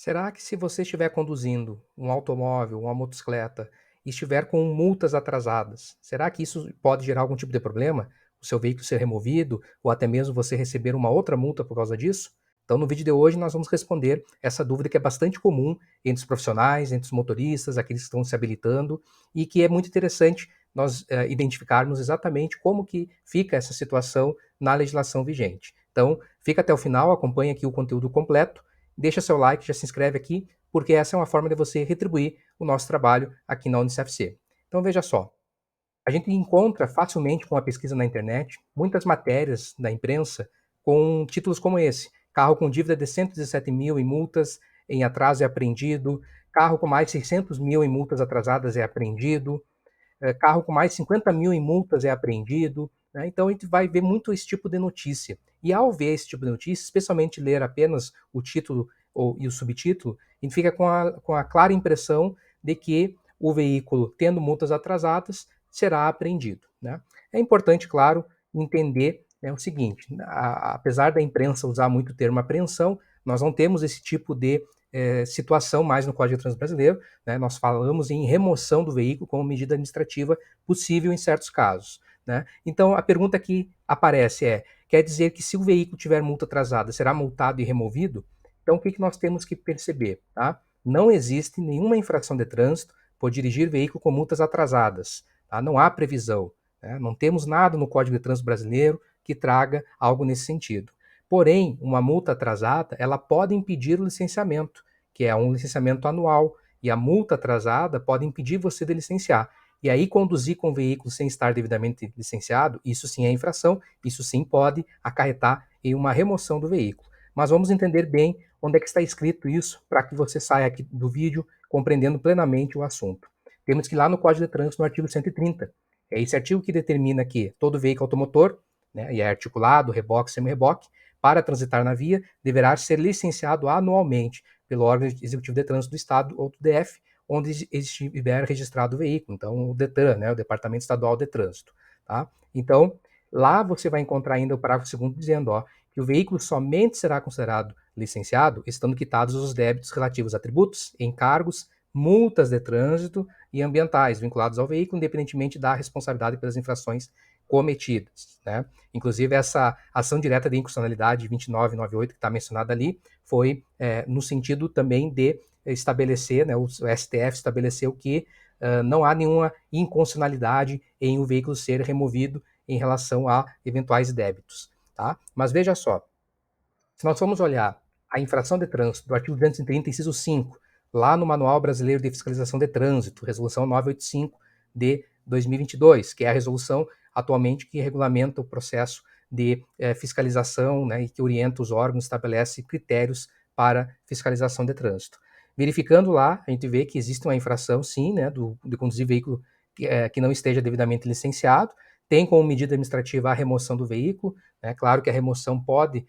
Será que se você estiver conduzindo um automóvel, uma motocicleta, e estiver com multas atrasadas, será que isso pode gerar algum tipo de problema? O seu veículo ser removido ou até mesmo você receber uma outra multa por causa disso? Então, no vídeo de hoje, nós vamos responder essa dúvida que é bastante comum entre os profissionais, entre os motoristas, aqueles que estão se habilitando, e que é muito interessante nós identificarmos exatamente como que fica essa situação na legislação vigente. Então, fica até o final, acompanhe aqui o conteúdo completo. Deixa seu like, já se inscreve aqui, porque essa é uma forma de você retribuir o nosso trabalho aqui na UniCFC. Então veja só, a gente encontra facilmente com a pesquisa na internet muitas matérias da imprensa com títulos como esse: carro com dívida de 117 mil em multas em atraso é apreendido, carro com mais de 600 mil em multas atrasadas é apreendido, carro com mais de 50 mil em multas é apreendido. Né? Então a gente vai ver muito esse tipo de notícia. E ao ver esse tipo de notícia, especialmente ler apenas o título e o subtítulo, a gente fica com a clara impressão de que o veículo, tendo multas atrasadas, será apreendido. Né? É importante, claro, entender, né, o seguinte: apesar da imprensa usar muito o termo apreensão, nós não temos esse tipo de situação mais no Código de Trânsito Brasileiro. Né? Nós falamos em remoção do veículo como medida administrativa possível em certos casos. Né? Então, a pergunta que aparece é: quer dizer que se o veículo tiver multa atrasada, será multado e removido? Então, o que nós temos que perceber? Tá? Não existe nenhuma infração de trânsito por dirigir veículo com multas atrasadas. Tá? Não há previsão. Né? Não temos nada no Código de Trânsito Brasileiro que traga algo nesse sentido. Porém, uma multa atrasada, ela pode impedir o licenciamento, que é um licenciamento anual, e a multa atrasada pode impedir você de licenciar. E aí, conduzir com o veículo sem estar devidamente licenciado, isso sim é infração, isso sim pode acarretar em uma remoção do veículo. Mas vamos entender bem onde é que está escrito isso, para que você saia aqui do vídeo compreendendo plenamente o assunto. Temos que ir lá no Código de Trânsito, no artigo 130. É esse artigo que determina que todo veículo automotor, né, e é articulado, reboque, semi-reboque, para transitar na via, deverá ser licenciado anualmente pelo órgão executivo de trânsito do Estado ou do DF, onde estiver registrado o veículo. Então, o DETRAN, né, o Departamento Estadual de Trânsito. Tá? Então, lá você vai encontrar ainda o parágrafo 2º dizendo, ó, que o veículo somente será considerado licenciado estando quitados os débitos relativos a tributos, encargos, multas de trânsito e ambientais vinculados ao veículo, independentemente da responsabilidade pelas infrações cometidas. Né? Inclusive, essa ação direta de inconstitucionalidade 2998 que está mencionada ali foi no sentido também de estabelecer, né, o STF estabeleceu que não há nenhuma inconstitucionalidade em o veículo ser removido em relação a eventuais débitos. Tá? Mas veja só, se nós formos olhar a infração de trânsito do artigo 230, inciso 5, lá no Manual Brasileiro de Fiscalização de Trânsito, resolução 985 de 2022, que é a resolução atualmente que regulamenta o processo de fiscalização, né, e que orienta os órgãos, estabelece critérios para fiscalização de trânsito. Verificando lá, a gente vê que existe uma infração, sim, né, de conduzir veículo que não esteja devidamente licenciado, tem como medida administrativa a remoção do veículo. É claro que a remoção pode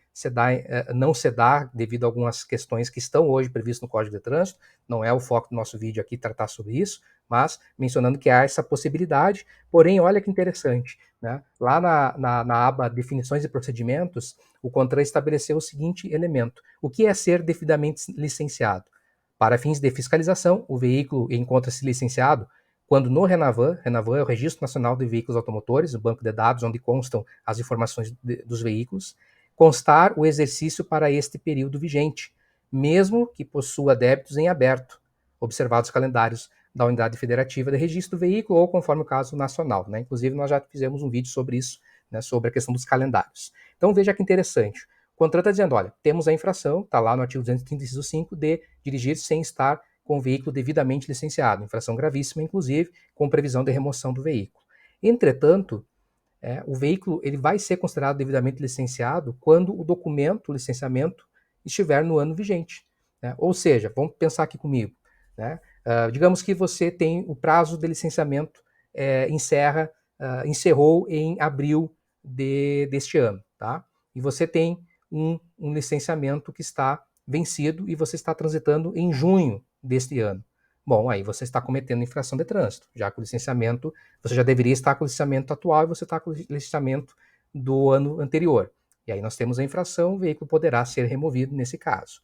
não se dar devido a algumas questões que estão hoje previstas no Código de Trânsito, não é o foco do nosso vídeo aqui tratar sobre isso, mas mencionando que há essa possibilidade. Porém, olha que interessante, né? Lá na aba Definições e Procedimentos, o CONTRAN estabeleceu o seguinte elemento: o que é ser devidamente licenciado? Para fins de fiscalização, o veículo encontra-se licenciado quando no RENAVAN é o Registro Nacional de Veículos Automotores, o banco de dados onde constam as informações dos veículos, constar o exercício para este período vigente, mesmo que possua débitos em aberto, observados os calendários da Unidade Federativa de Registro do Veículo ou conforme o caso nacional. Né? Inclusive, nós já fizemos um vídeo sobre isso, né, sobre a questão dos calendários. Então, veja que interessante. O contrato está dizendo, olha, temos a infração, está lá no artigo 230, inciso 5, de dirigir sem estar com o veículo devidamente licenciado, infração gravíssima, inclusive, com previsão de remoção do veículo. Entretanto, o veículo ele vai ser considerado devidamente licenciado quando o documento, o licenciamento, estiver no ano vigente. Né? Ou seja, vamos pensar aqui comigo. Né? Digamos que você tem o prazo de licenciamento encerrou em abril deste ano. Tá? E você tem um licenciamento que está vencido e você está transitando em junho deste ano. Bom, aí você está cometendo infração de trânsito, já que o licenciamento, você já deveria estar com o licenciamento atual e você está com o licenciamento do ano anterior. E aí nós temos a infração, o veículo poderá ser removido nesse caso.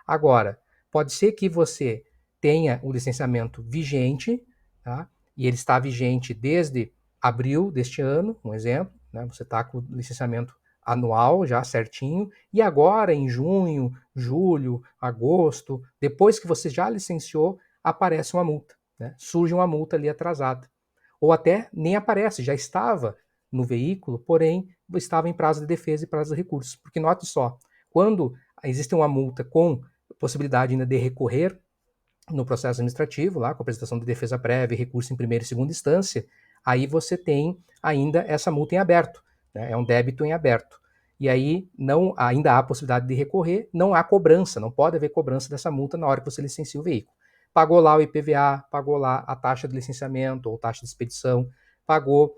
Agora, pode ser que você tenha o licenciamento vigente, tá? E ele está vigente desde abril deste ano, um exemplo, né? Você está com o licenciamento anual já certinho, e agora em junho, julho, agosto, depois que você já licenciou, aparece uma multa, né? Surge uma multa ali atrasada. Ou até nem aparece, já estava no veículo, porém estava em prazo de defesa e prazo de recurso. Porque note só, quando existe uma multa com possibilidade ainda de recorrer no processo administrativo, lá com apresentação de defesa prévia e recurso em primeira e segunda instância, aí você tem ainda essa multa em aberto, né? É um débito em aberto. E aí não ainda há a possibilidade de recorrer, não há cobrança, não pode haver cobrança dessa multa na hora que você licencia o veículo. Pagou lá o IPVA, pagou lá a taxa de licenciamento ou taxa de expedição, pagou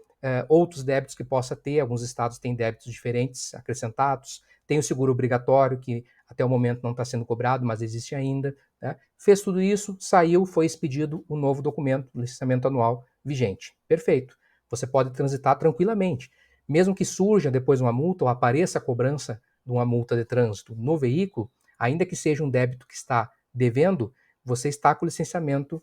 outros débitos que possa ter, alguns estados têm débitos diferentes acrescentados, tem o seguro obrigatório, que até o momento não está sendo cobrado, mas existe ainda, né? Fez tudo isso, saiu, foi expedido o novo documento, o licenciamento anual vigente. Perfeito. Você pode transitar tranquilamente. Mesmo que surja depois uma multa ou apareça a cobrança de uma multa de trânsito no veículo, ainda que seja um débito que está devendo, você está com o licenciamento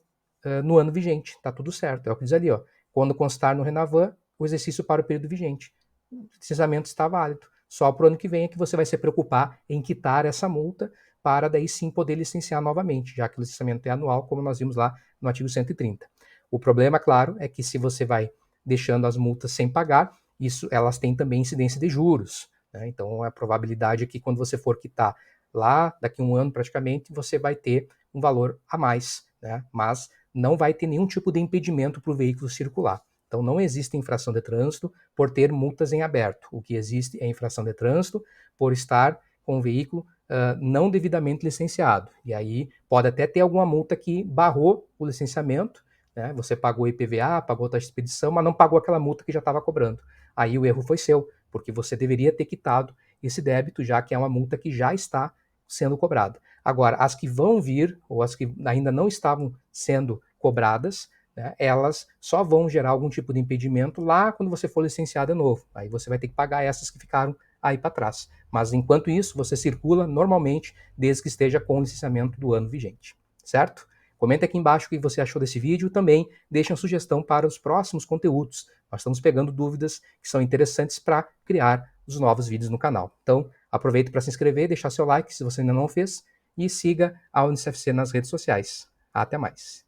no ano vigente. Está tudo certo. É o que diz ali, ó. Quando constar no Renavan, o exercício para o período vigente. O licenciamento está válido. Só para o ano que vem é que você vai se preocupar em quitar essa multa para daí sim poder licenciar novamente, já que o licenciamento é anual, como nós vimos lá no artigo 130. O problema, claro, é que se você vai deixando as multas sem pagar, elas têm também incidência de juros, né? Então a probabilidade é que quando você for quitar lá, daqui a um ano praticamente, você vai ter um valor a mais, né? Mas não vai ter nenhum tipo de impedimento para o veículo circular. Então não existe infração de trânsito por ter multas em aberto. O que existe é infração de trânsito por estar com o veículo não devidamente licenciado. E aí pode até ter alguma multa que barrou o licenciamento, né? Você pagou IPVA, pagou taxa de expedição, mas não pagou aquela multa que já estava cobrando. Aí o erro foi seu, porque você deveria ter quitado esse débito, já que é uma multa que já está sendo cobrada. Agora, as que vão vir, ou as que ainda não estavam sendo cobradas, né, elas só vão gerar algum tipo de impedimento lá quando você for licenciado de novo. Aí você vai ter que pagar essas que ficaram aí para trás. Mas enquanto isso, você circula normalmente, desde que esteja com o licenciamento do ano vigente, certo? Comenta aqui embaixo o que você achou desse vídeo e também deixa uma sugestão para os próximos conteúdos. Nós estamos pegando dúvidas que são interessantes para criar os novos vídeos no canal. Então, aproveite para se inscrever, deixar seu like se você ainda não fez e siga a UnicefC nas redes sociais. Até mais!